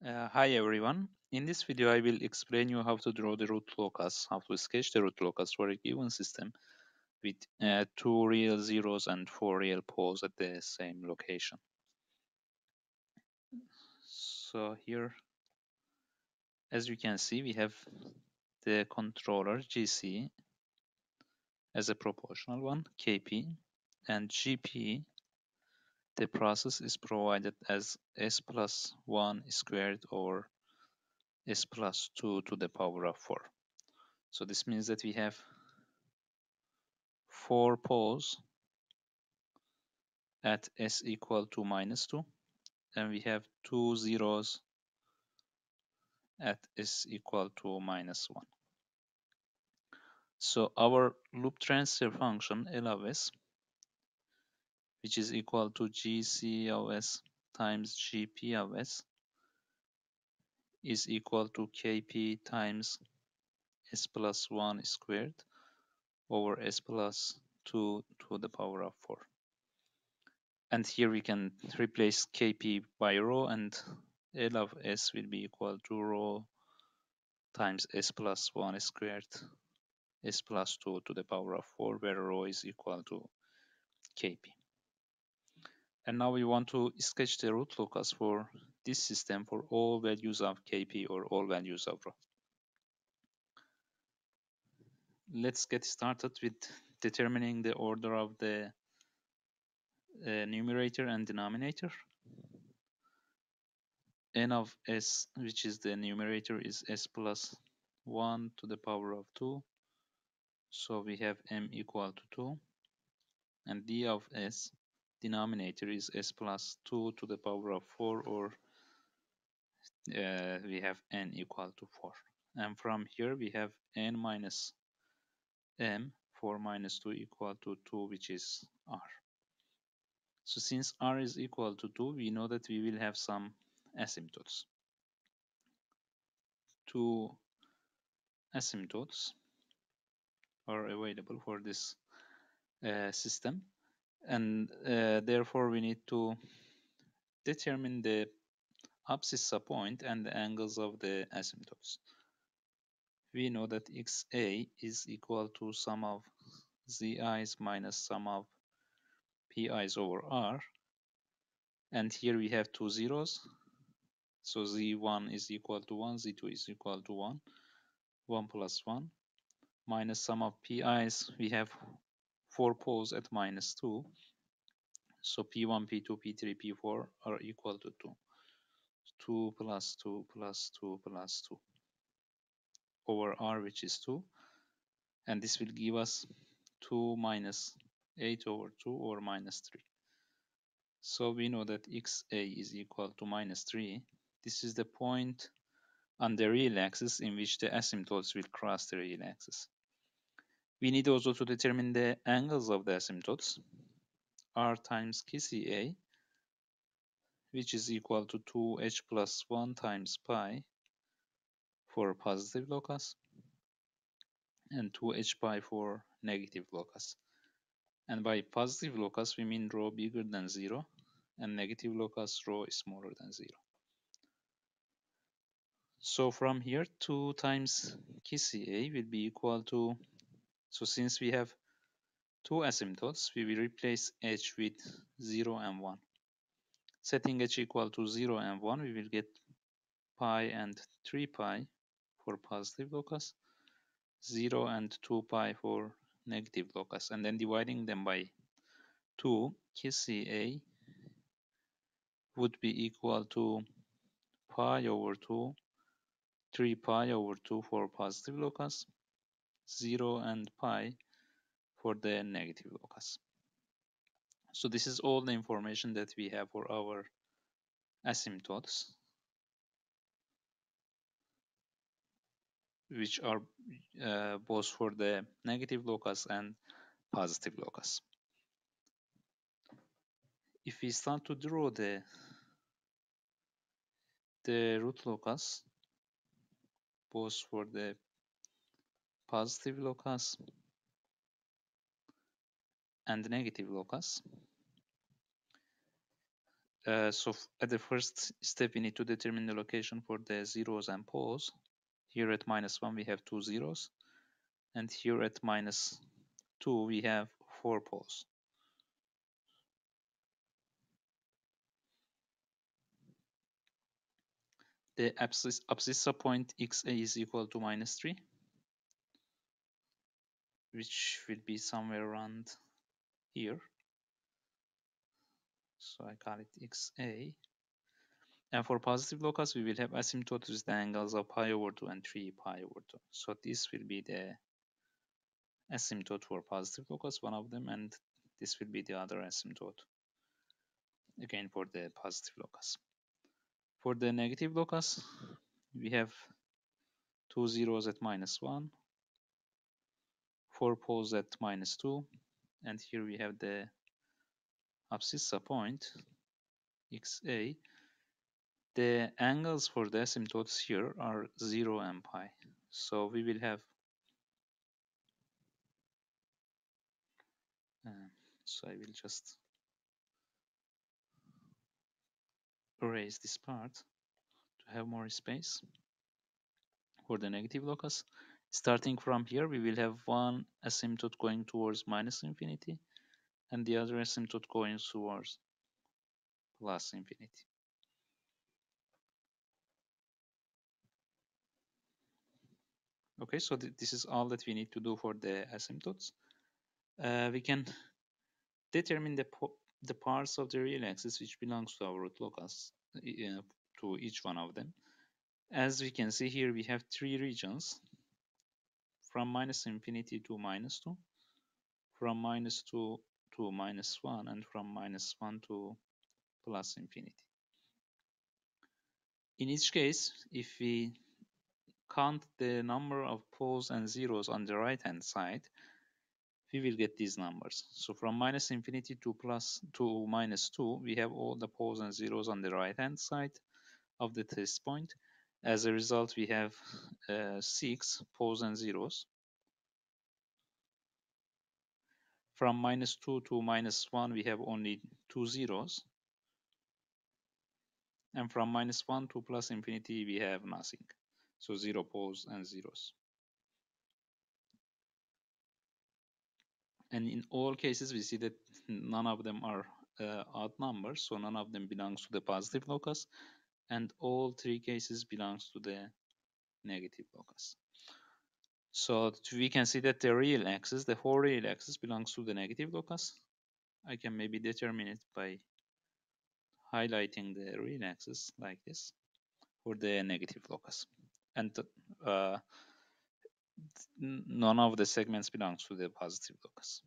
Hi everyone. In this video, I will explain you how to draw the root locus, how to sketch the root locus for a given system with two real zeros and four real poles at the same location. So here, as you can see, we have the controller GC as a proportional one, KP, and GP, the process is provided as s+1 squared or s+2 to the power of 4. So this means that we have four poles at s equal to -2, and we have two zeros at s equal to -1. So our loop transfer function L of s, which is equal to GC of s times GP of s, is equal to KP times s+1 squared over s+2 to the power of 4. And here we can replace KP by rho, and L of s will be equal to rho times s+1 squared s+2 to the power of 4, where rho is equal to Kp. And now we want to sketch the root locus for this system for all values of Kp or all values of rho. Let's get started with determining the order of the numerator and denominator. N of s, which is the numerator, is s+1 to the power of 2. So we have m equal to 2. And d of s, denominator, is s+2 to the power of 4, or we have n equal to 4. And from here we have n minus m, 4 minus 2 equal to 2, which is r. So since r is equal to 2, we know that we will have some asymptotes. Two asymptotes are available for this system, and therefore we need to determine the abscissa point and the angles of the asymptotes. We know that xa is equal to sum of zi's minus sum of pi's over r, and here we have two zeros, so z1 is equal to 1, z2 is equal to 1, 1 plus 1, minus sum of pi's, we have four poles at -2, so p1, p2, p3, p4 are equal to 2. 2 plus 2 plus 2 plus 2 over r, which is 2, and this will give us 2 minus 8 over 2 or -3. So we know that xa is equal to -3. This is the point on the real axis in which the asymptotes will cross the real axis. We need also to determine the angles of the asymptotes. R times kCa, which is equal to 2h plus 1 times pi for positive locus, and 2h pi for negative locus. And by positive locus, we mean rho bigger than 0, and negative locus, rho is smaller than 0. So from here, 2 times kCa will be equal to, so since we have two asymptotes, we will replace h with 0 and 1. Setting h equal to 0 and 1, we will get pi and 3 pi for positive locus, 0 and 2 pi for negative locus, and then dividing them by 2, kCa would be equal to pi over 2, 3 pi over 2 for positive locus, 0 and pi for the negative locus. So this is all the information that we have for our asymptotes, which are both for the negative locus and positive locus. If we start to draw the root locus, both for the positive locus and negative locus, So at the first step, we need to determine the location for the zeros and poles. Here at -1, we have 2 zeros. And here at -2, we have 4 poles. The abscissa point xa is equal to -3, which will be somewhere around here. So I call it xa. And for positive locus, we will have asymptotes with the angles of pi/2 and 3 pi/2. So this will be the asymptote for positive locus, one of them, and this will be the other asymptote, again for the positive locus. For the negative locus, we have 2 zeros at -1, 4 poles at -2, and here we have the abscissa point xa. The angles for the asymptotes here are 0 and pi. So we will have so I will just erase this part to have more space. For the negative locus, starting from here, we will have one asymptote going towards -infinity and the other asymptote going towards +infinity. Okay, so this is all that we need to do for the asymptotes. We can determine the parts of the real axis which belongs to our root-locus to each one of them. As we can see here, we have 3 regions from -infinity to -2, from -2 to -1, and from -1 to +infinity. In each case, if we count the number of poles and zeros on the right hand side, we will get these numbers. So from -infinity to -2, we have all the poles and zeros on the right hand side of the test point. As a result, we have 6 poles and zeros. From -2 to -1, we have only 2 zeros. And from -1 to +infinity, we have nothing. So 0 poles and zeros. And in all cases, we see that none of them are odd numbers, so none of them belongs to the positive locus, and all 3 cases belongs to the negative locus. So we can see that the real axis, the whole real axis, belongs to the negative locus. I can maybe determine it by highlighting the real axis like this for the negative locus. And none of the segments belongs to the positive locus.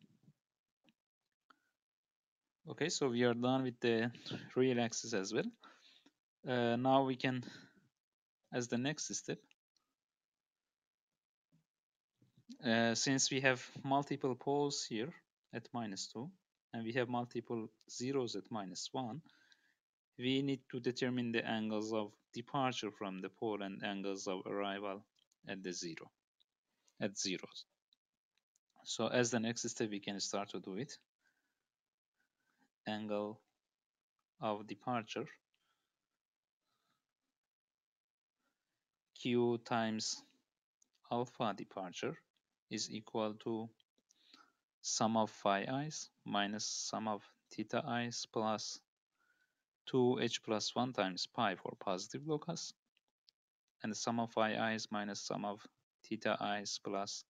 Okay, so we are done with the real axis as well. Now we can, as the next step, since we have multiple poles here at -2 and we have multiple zeros at -1, we need to determine the angles of departure from the pole and angles of arrival at the zeros. So as the next step, we can start to do it. Angle of departure, Q times alpha departure, is equal to sum of phi i's minus sum of theta i's plus 2h plus 1 times pi for positive locus, and the sum of phi i's minus sum of theta i's plus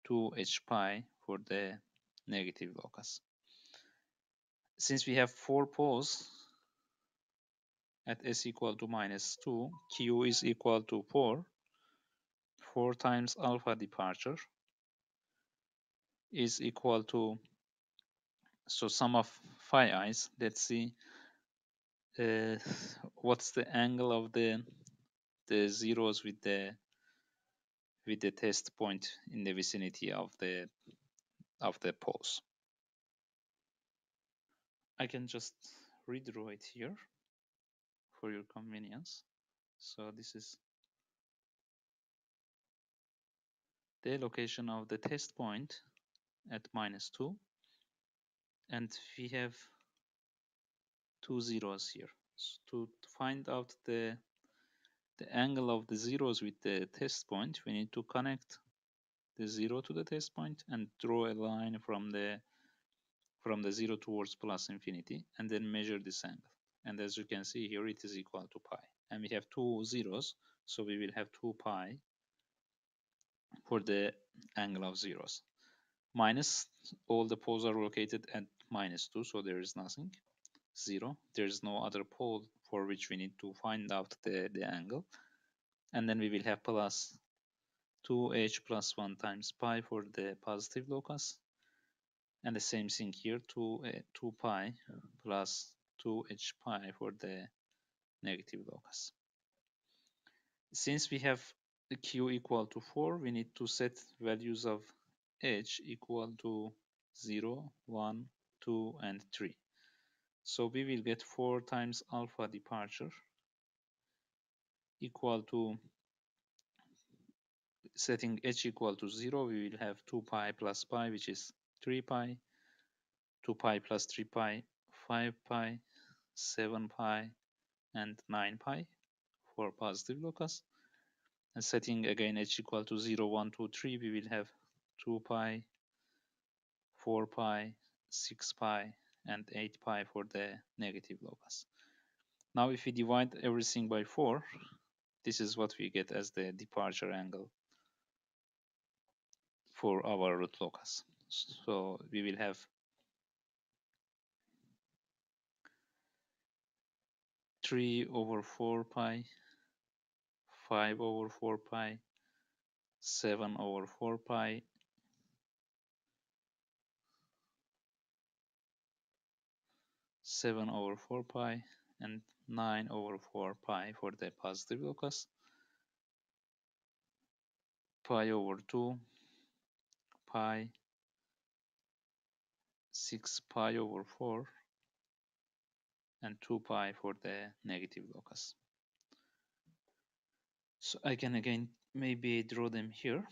2h pi for the negative locus. Since we have 4 poles at s equal to -2, q is equal to 4 times alpha departure is equal to, so sum of phi i's, let's see what's the angle of the zeros with the test point in the vicinity of the poles. I can just redraw it here for your convenience. So this is the location of the test point at -2, and we have two zeros here. So to find out the angle of the zeros with the test point, we need to connect the 0 to the test point and draw a line from the zero towards plus infinity, and then measure this angle. And as you can see here, it is equal to pi. And we have two zeros, so we will have 2 pi for the angle of zeros. Minus, all the poles are located at -2, so there is nothing. 0, there is no other pole for which we need to find out the angle. And then we will have plus 2h plus 1 times pi for the positive locus. And the same thing here, 2 pi plus 2h pi for the negative locus. Since we have the q equal to 4, we need to set values of h equal to 0, 1, 2, and 3. So we will get 4 times alpha departure equal to, setting h equal to 0, we will have 2 pi plus pi, which is 3 pi, 2 pi plus 3 pi, 5 pi, 7 pi, and 9 pi for positive locus. And setting again h equal to 0, 1, 2, 3, we will have 2 pi, 4 pi, 6 pi, and 8 pi for the negative locus. Now if we divide everything by 4, this is what we get as the departure angle for our root locus. So we will have 3 over 4 pi, 5 over 4 pi, 7 over 4 pi, 7 over 4 pi, and 9 over 4 pi for the positive locus, pi over 2, pi, 6 pi over 4, and 2 pi for the negative locus. So I can again maybe draw them here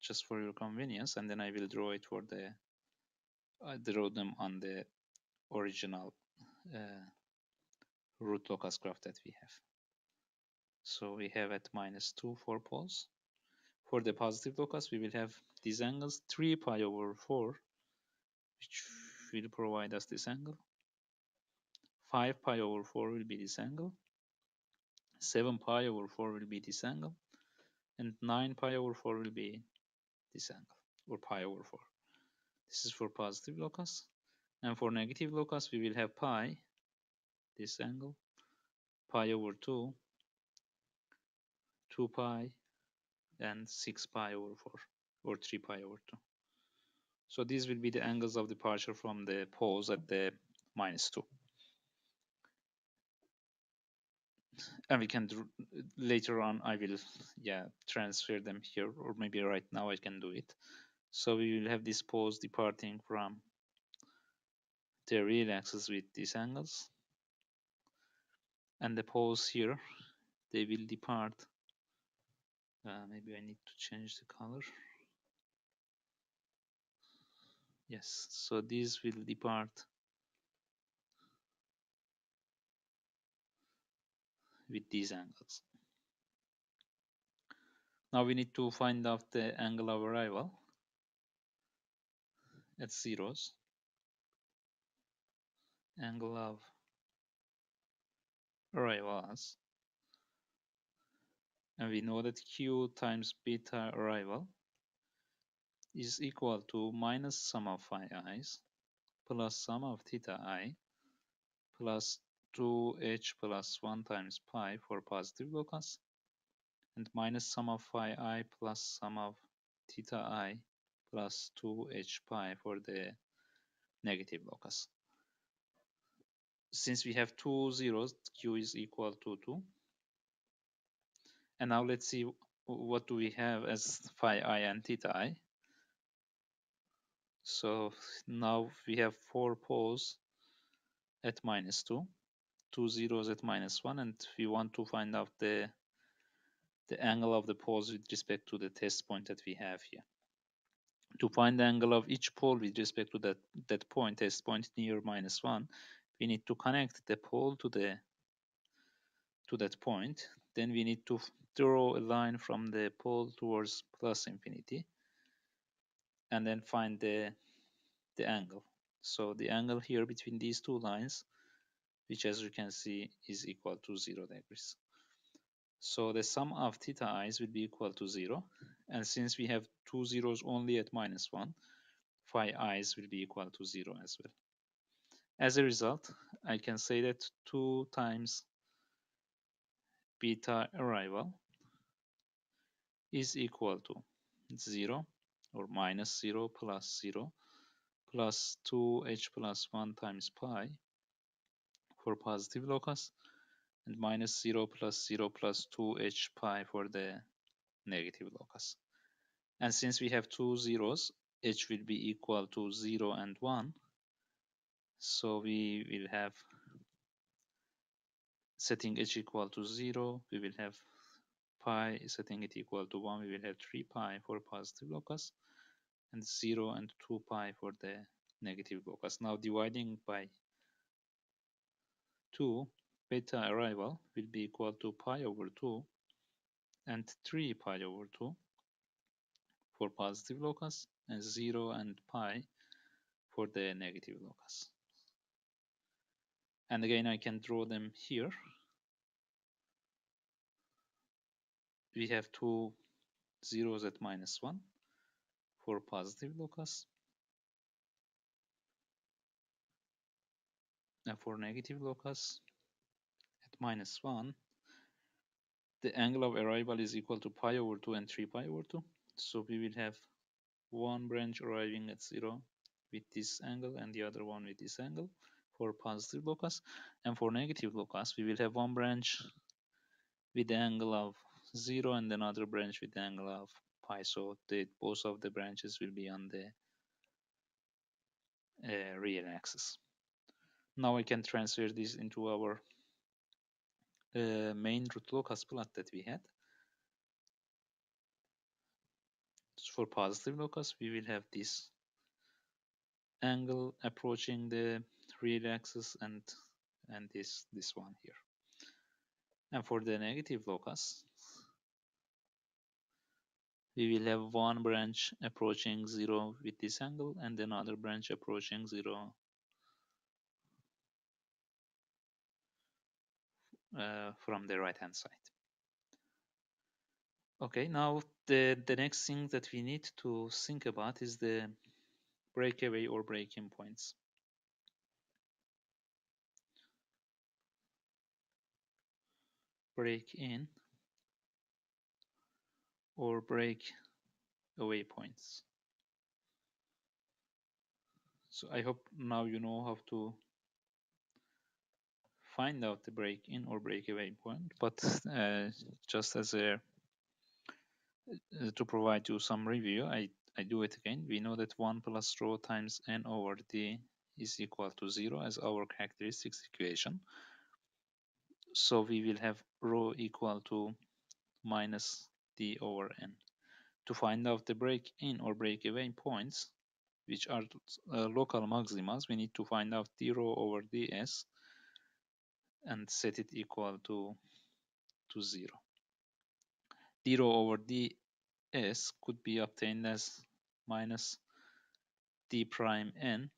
just for your convenience, and then I will draw it for draw them on the original root locus graph that we have. So we have at -2 4 poles. For the positive locus, we will have these angles, 3 pi over 4, which will provide us this angle. 5 pi over 4 will be this angle. 7 pi over 4 will be this angle. And 9 pi over 4 will be this angle, or pi over 4. This is for positive locus. And for negative locus, we will have pi, this angle, pi over 2, 2 pi, and 6 pi over 4, or 3 pi over 2. So these will be the angles of departure from the poles at the -2. And we can later on, I will transfer them here, or maybe right now I can do it. So we will have this poles departing from the real axis with these angles, and the poles here, they will depart. Maybe I need to change the color. Yes, so these will depart with these angles. Now we need to find out the angle of arrival at zeros. Angle of arrivals. And we know that q times beta arrival is equal to minus sum of phi i's plus sum of theta I plus 2h plus 1 times pi for positive locus, and minus sum of phi I plus sum of theta I plus 2h pi for the negative locus. Since we have two zeros, q is equal to 2. And now let's see what do we have as phi I and theta I. So now we have 4 poles at -2, 2 zeros at -1, and we want to find out the angle of the poles with respect to the test point that we have here. To find the angle of each pole with respect to that point, test point near -1, we need to connect the pole to that point. Then we need to draw a line from the pole towards plus infinity, and then find the angle. So the angle here between these two lines, which as you can see is equal to 0 degrees. So the sum of theta i's will be equal to 0. And since we have two zeros only at -1, phi i's will be equal to 0 as well. As a result, I can say that 2 times beta arrival is equal to 0 or -0 plus 0 plus 2h plus 1 times pi for positive locus, and -0 plus 0 plus 2h pi for the negative locus. And since we have two zeros, h will be equal to 0 and 1. So we will have, setting h equal to 0, we will have pi, setting it equal to 1, we will have 3 pi for positive locus, and 0 and 2 pi for the negative locus. Now dividing by 2, beta arrival will be equal to pi over 2 and 3 pi over 2 for positive locus, and 0 and pi for the negative locus. And again, I can draw them here. We have two zeros at -1 for positive locus, and for negative locus at -1, the angle of arrival is equal to pi over 2 and 3 pi over 2. So we will have one branch arriving at 0 with this angle and the other one with this angle for positive locus. And for negative locus, we will have one branch with the angle of 0 and another branch with the angle of pi. So both of the branches will be on the real axis. Now I can transfer this into our main root-locus plot that we had. So for positive locus, we will have this angle approaching the real axis and this one here. And for the negative locus, we will have one branch approaching 0 with this angle and another branch approaching 0 from the right hand side. Okay, now the next thing that we need to think about is the breakaway or break-in points. Break-in or break-away points. So I hope now you know how to find out the break-in or breakaway point, but just as a to provide you some review, I do it again. We know that 1 plus rho times n over d is equal to 0 as our characteristics equation. So we will have rho equal to minus d over n. To find out the break-in or break-away points, which are local maximas, we need to find out d rho over ds and set it equal to 0. D rho over ds could be obtained as minus d prime n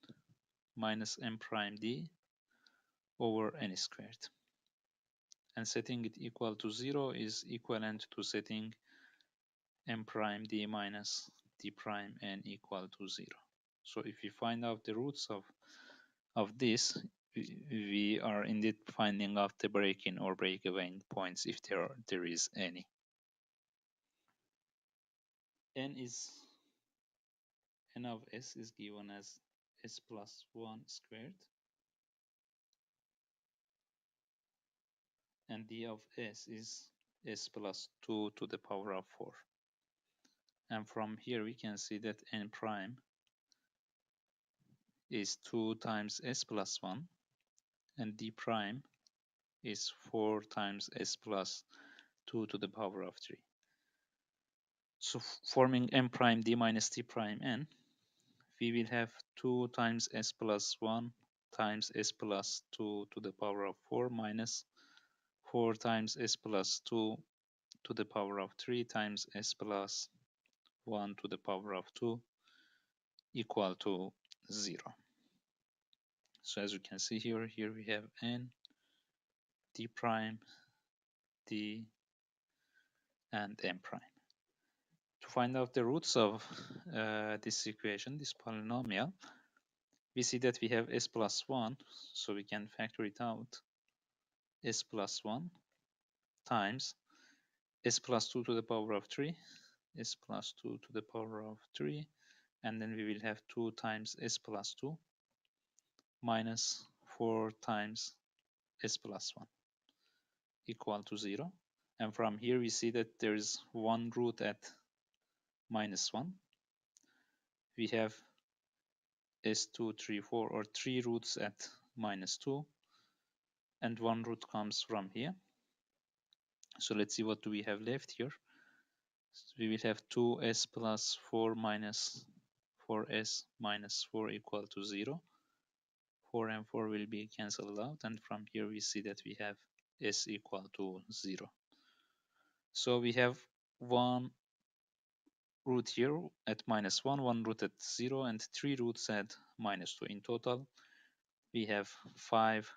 minus m prime d over n squared. And setting it equal to 0 is equivalent to setting m prime d minus d prime n equal to 0. So if we find out the roots of this, we are indeed finding out the break-in or break-away points if there is any. N of s is given as s+1 squared, and d of s is s+2 to the power of 4. And from here we can see that n prime is 2 times s+1 and d prime is 4 times s+2 to the power of 3. So forming m prime d minus d prime n, we will have 2 times s+1 times s plus 2 to the power of 4 minus 4 times s plus 2 to the power of 3 times s plus 1 to the power of 2 equal to 0. So as you can see here we have n, d prime, d, and m prime. To find out the roots of this equation, this polynomial, we see that we have s plus 1, so we can factor it out, s plus 1 times s plus 2 to the power of 3, s plus 2 to the power of 3, and then we will have 2 times s plus 2 minus 4 times s plus 1 equal to 0. And from here we see that there is one root at minus 1. We have s2, 3, 4, or 3 roots at minus 2, and one root comes from here. So let's see what do we have left here. So we will have 2s plus 4 minus 4s minus 4 equal to 0. 4 and 4 will be cancelled out, and from here we see that we have s equal to 0. So we have one root here at minus 1, one root at 0, and 3 roots at minus 2. In total, we have 5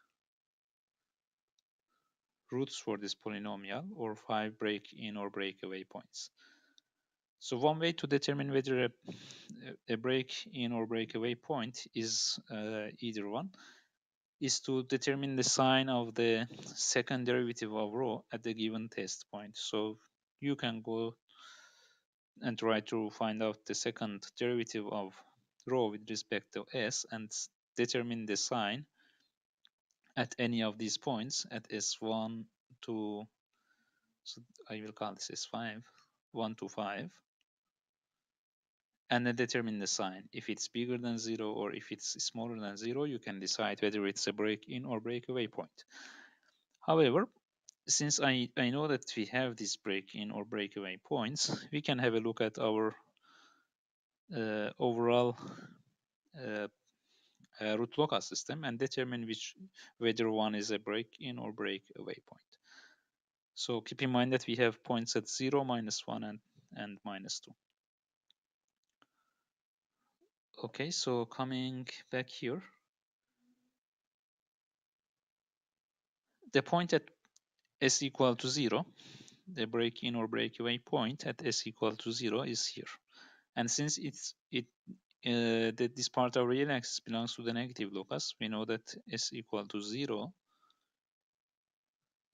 roots for this polynomial, or 5 break-in or breakaway points. So one way to determine whether a break-in or breakaway point is either one is to determine the sign of the second derivative of rho at the given test point. So you can go and try to find out the second derivative of rho with respect to s and determine the sign at any of these points at s1 to, so I will call this s5, 1 to 5, and then determine the sign. If it's bigger than 0 or if it's smaller than 0, you can decide whether it's a break-in or breakaway point. However, since I know that we have these break-in or breakaway points, we can have a look at our overall root-locus system and determine whether one is a break-in or breakaway point. So keep in mind that we have points at 0, minus 1, and minus 2. Okay, so coming back here, the point at s equal to 0, the break-in or breakaway point at s equal to 0 is here. And since that this part of real axis belongs to the negative locus, we know that s equal to 0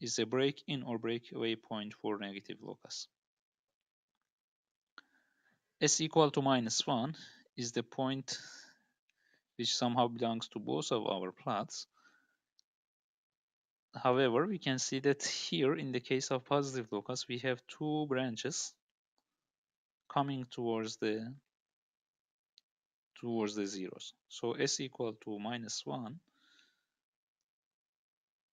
is a break-in or breakaway point for negative locus. S equal to minus 1 is the point which somehow belongs to both of our plots. However, we can see that here in the case of positive locus, we have two branches coming towards the zeros. So s equal to minus 1,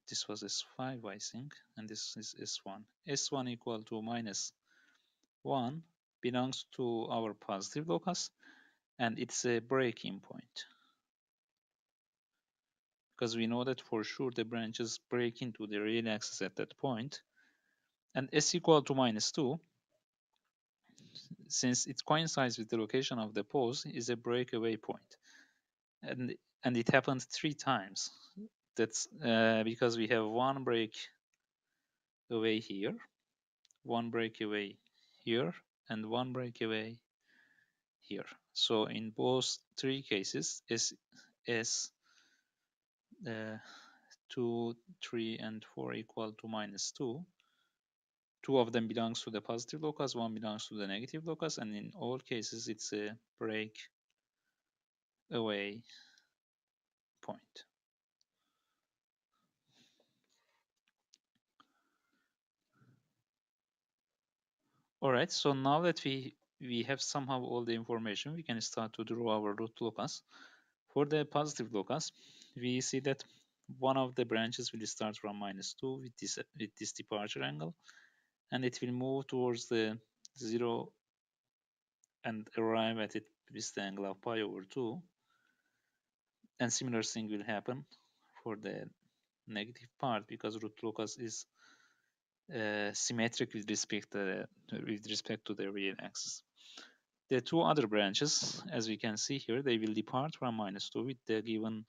this was s5 I think, and this is s1. s1 equal to minus 1 belongs to our positive locus, and it's a break-in point, because we know that for sure the branches break into the real axis at that point. And s equal to minus 2, since it coincides with the location of the pose, is a breakaway point. And it happened 3 times. That's because we have one break away here, one breakaway here, and one breakaway here. So in both 3 cases, s 2, 3, and 4 equal to minus 2. 2 of them belongs to the positive locus, 1 belongs to the negative locus, and in all cases it's a break away point. Alright, so now that we have somehow all the information, we can start to draw our root locus. For the positive locus, we see that one of the branches will start from minus 2 with this departure angle, and it will move towards the 0 and arrive at it with the angle of pi over 2. And similar thing will happen for the negative part, because root-locus is symmetric with respect to the real axis. The two other branches, as we can see here, they will depart from -2 with the given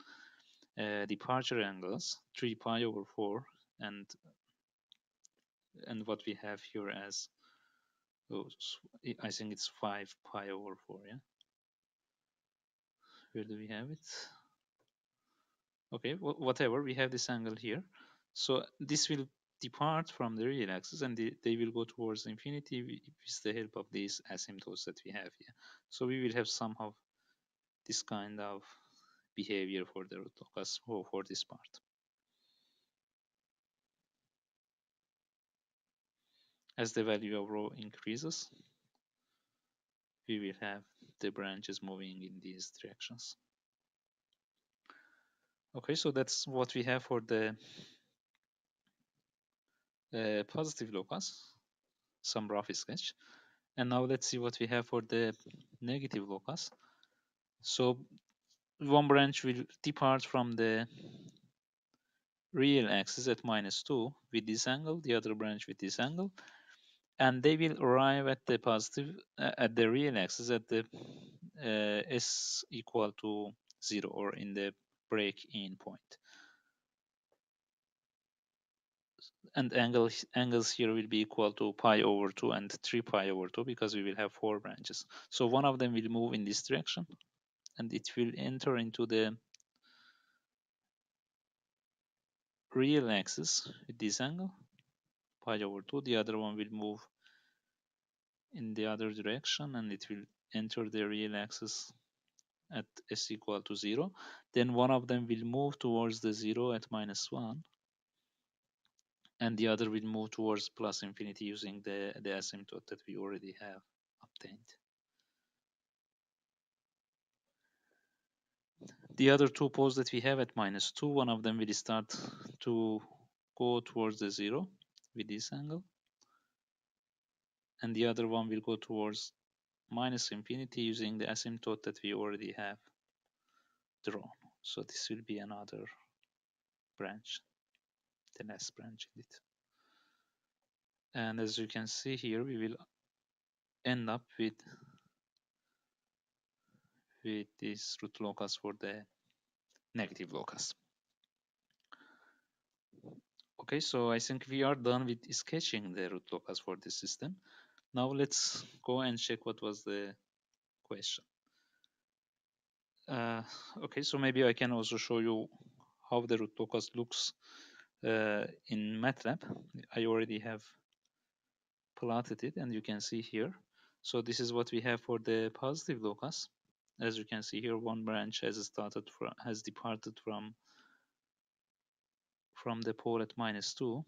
departure angles 3 pi over 4 and what we have here as, oh, I think it's 5 pi over 4. Yeah, where do we have it? Okay, whatever, we have this angle here. So this will depart from the real axis, and they will go towards infinity with the help of these asymptotes that we have here. So we will have somehow this kind of behavior for the root-locus for this part. As the value of rho increases, we will have the branches moving in these directions. Okay, so that's what we have for the positive locus, some rough sketch. And now let's see what we have for the negative locus. So one branch will depart from the real axis at -2 with this angle, the other branch with this angle, and they will arrive at the positive at the real axis at the s equal to 0, or in the break-in point. And angles here will be equal to pi over 2 and 3 pi over 2, because we will have 4 branches. So one of them will move in this direction, and it will enter into the real axis with this angle, pi over 2. The other one will move in the other direction, and it will enter the real axis at s equal to 0. Then one of them will move towards the 0 at -1, and the other will move towards plus infinity using the asymptote that we already have obtained. The other two poles that we have at -2, one of them will start to go towards the 0 with this angle, and the other one will go towards -infinity using the asymptote that we already have drawn. So this will be another branch, the last branch in it. And as you can see here, we will end up with this root-locus for the negative locus. Okay, so I think we are done with sketching the root-locus for this system. Now let's go and check what was the question. Okay, so maybe I can also show you how the root-locus looks in MATLAB. I already have plotted it, and you can see here. So this is what we have for the positive locus. As you can see here, one branch has departed from the pole at -2.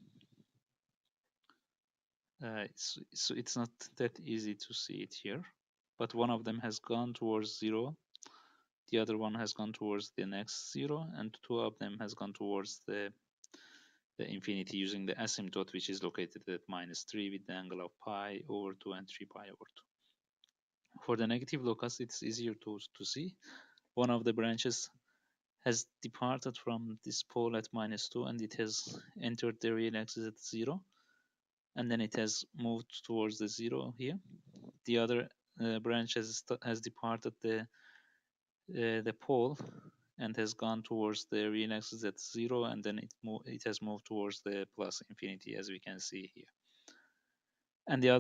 It's not that easy to see it here, but one of them has gone towards 0, the other one has gone towards the next 0, and two of them has gone towards the infinity using the asymptote, which is located at -3 with the angle of pi over 2 and 3 pi over 2. For the negative locus, it's easier to see. One of the branches has departed from this pole at -2, and it has entered the real axis at 0, and then it has moved towards the 0 here. The other branch has departed the pole and has gone towards the real axis at 0, and then it has moved towards the plus infinity, as we can see here. And the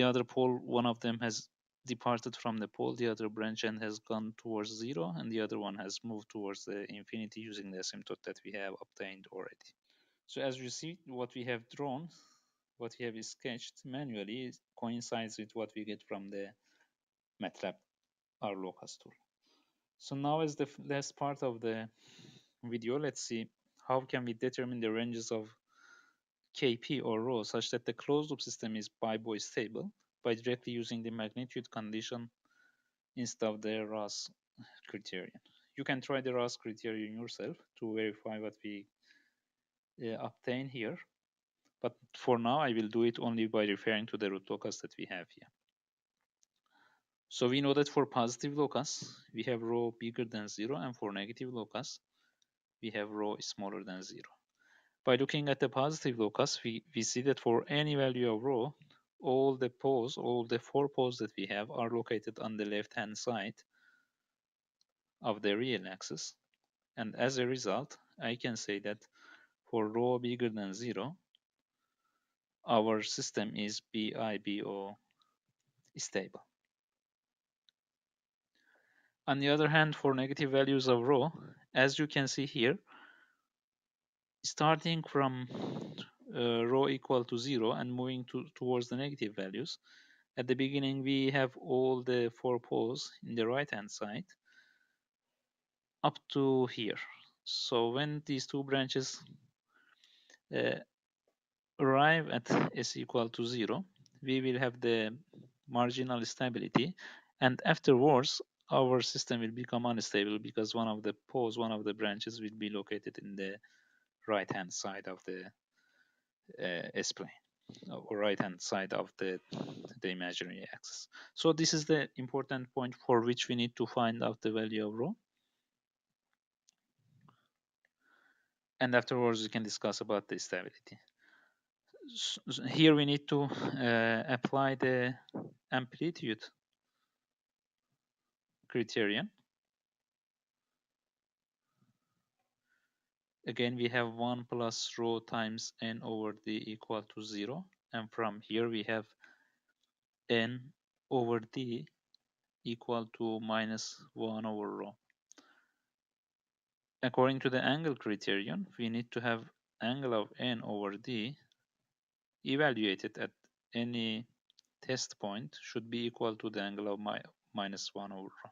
other pole, one of them has departed from the pole, the other branch, and has gone towards 0, and the other one has moved towards the infinity using the asymptote that we have obtained already. So as you see, what we have drawn, what we have sketched manually, coincides with what we get from the MATLAB R-locus tool. So now, as the last part of the video, let's see how can we determine the ranges of Kp or rho such that the closed loop system is biboy stable by directly using the magnitude condition instead of the Ross criterion. You can try the Ross criterion yourself to verify what we obtain here, but for now I will do it only by referring to the root-locus that we have here. So we know that for positive locus, we have rho bigger than 0, and for negative locus, we have rho smaller than 0. By looking at the positive locus, we see that for any value of rho, all the four poles that we have are located on the left-hand side of the real axis. And as a result, I can say that for rho bigger than 0, our system is BIBO stable. On the other hand, for negative values of rho, as you can see here, starting from rho equal to 0 and moving towards the negative values, at the beginning we have all the four poles in the right hand side up to here. So when these two branches uh, arrive at s equal to 0, we will have the marginal stability, and afterwards our system will become unstable because one of the poles, one of the branches will be located in the right hand side of the s-plane, or right hand side of the imaginary axis. So this is the important point for which we need to find out the value of rho, and afterwards we can discuss about the stability. Here we need to apply the amplitude criterion. Again, we have 1 plus rho times n over d equal to 0, and from here we have n over d equal to minus 1 over rho. According to the angle criterion, we need to have angle of n over d evaluated at any test point should be equal to the angle of minus 1 over rho.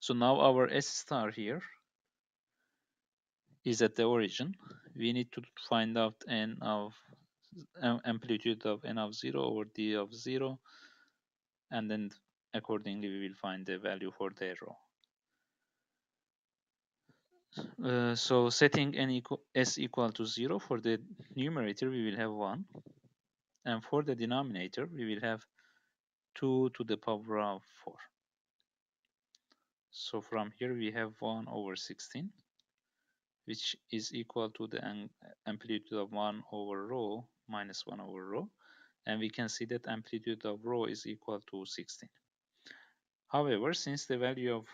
So now our S star here is at the origin. We need to find out n of amplitude of n of 0 over d of 0, and then accordingly we will find the value for the rho. So setting s equal to 0, for the numerator we will have 1, and for the denominator we will have 2 to the power of 4. So from here we have 1 over 16, which is equal to the amplitude of 1 over rho minus 1 over rho, and we can see that amplitude of rho is equal to 16. However, since the value of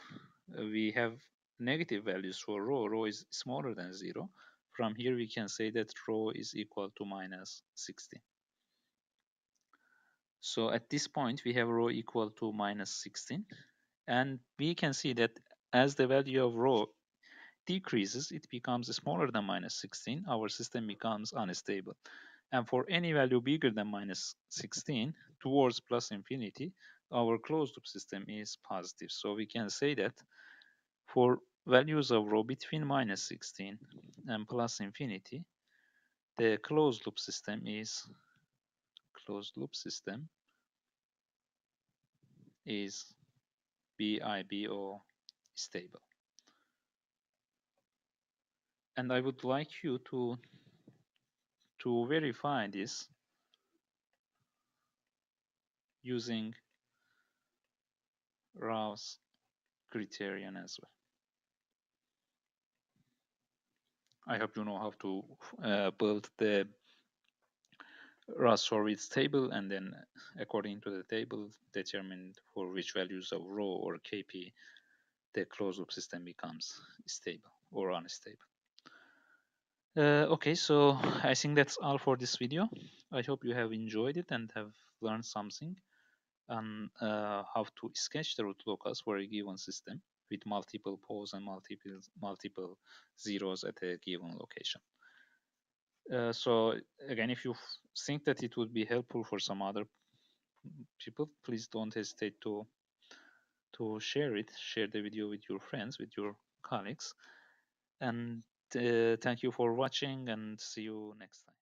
we have negative values for rho is smaller than 0, from here we can say that rho is equal to minus 16. So at this point we have rho equal to minus 16, and we can see that as the value of rho decreases, it becomes smaller than minus 16, our system becomes unstable. And for any value bigger than minus 16 towards plus infinity, our closed loop system is positive. So we can say that for values of rho between minus 16 and plus infinity, the closed loop system is BIBO stable. And I would like you to verify this using Routh's criterion as well. I hope you know how to build the Routh-Hurwitz table, and then according to the table determine for which values of rho or Kp the closed loop system becomes stable or unstable. Okay, so I think that's all for this video. I hope you have enjoyed it and have learned something on how to sketch the root locus for a given system with multiple poles and multiple zeros at a given location. So again, if you think that it would be helpful for some other people, please don't hesitate to share it. Share the video with your friends, with your colleagues, and thank you for watching, and see you next time.